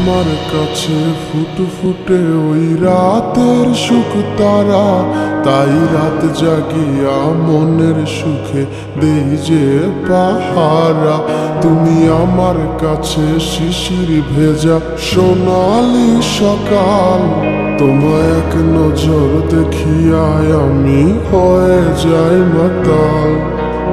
আমার কাছে ফুটফুটে ওই রাতের সুখ তারা, তাই রাত জাগিয়া মনের সুখে দেই যে পাহারা। তুমি আমার কাছে শিশির ভেজা সোনালি সকাল, তোমায় এক নজর দেখিয়ায় আমি হয়ে যাই মাতাল।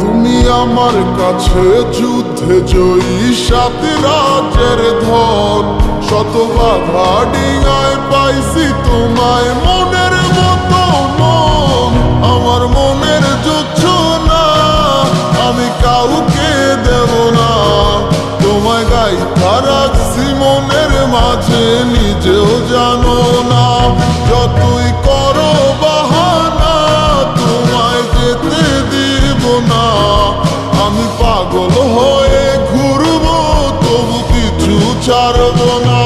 তুমি আমার কাছে যুদ্ধে জয়ী সাত রাজের ধন, শত বাধা ডিঙায় পাইছি তোমায় মনের মতো মন। আমার মনের যুচ্ছ না, আমি কাউকে দেব না, তোমায় গাইথা রাখছি মনের মাঝে নিজেও জানো না। যতই করো বাহানা তোমায় যেতে দিব না, আমি পাগল হয়ে ঘুরবো তবু কিছু ছাড়ব না।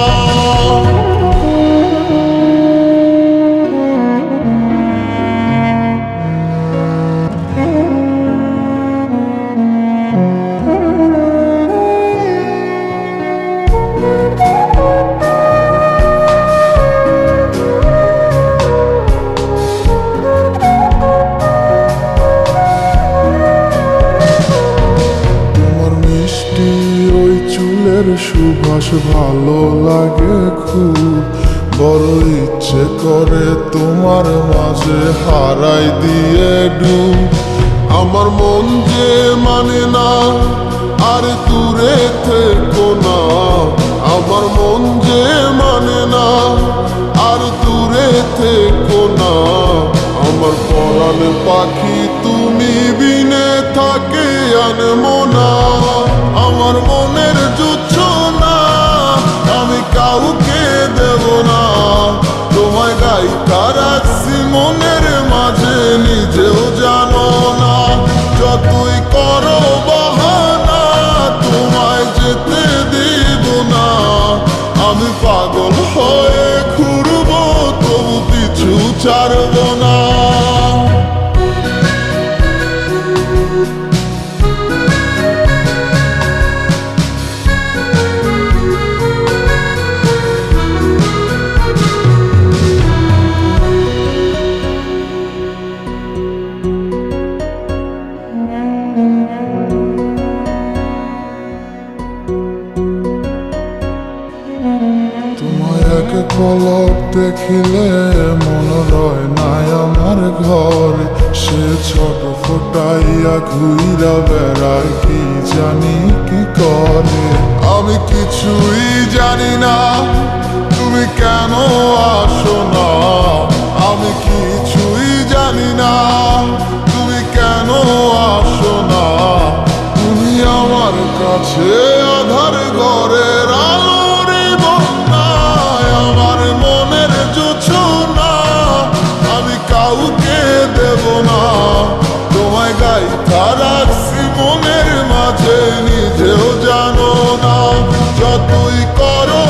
সুবাস ভালো লাগে খুব, বড় ইচ্ছে করে তোমার মাঝে হারাই দিয়ে ডুব। আমার মন যে মানে না আর দূরে থেকো না, আমার মন যে মানে না আর দূরে থেকো না। আমার পরাণ পাখি তুমি বিনে থাকে আনমো না, আমার মনের যুচ্ছ না, আমি কাউকে দেব না, তোমায় গাইথা রাখছি মনের মাঝে নিজেও জানো না। যতই করো বাহানা তোমায় যেতে দিব না, আমি পাগল হয়ে ঘুরবো তবু পিছু ছাড়ব না। তোমায় এক পলক দেখিলে মন রয় নাই আমার ঘরে, সে ছোট ফোটাইয়া ঘুইরা বেড়ায় কি জানি কি করে। আমি কিছুই জানি না তুমি কেন আসো না, আমি কিছুই জানি না তুমি কেন আসো না। তুমি আমার কাছে আধার ঘরের আলোর বন্যায়, আমার মনের যুচ্ছ না, আমি কাউকে দেব না, তোমায় গাইথা রাখছি মনের মাঝে নিজেও জানো না। যতই করো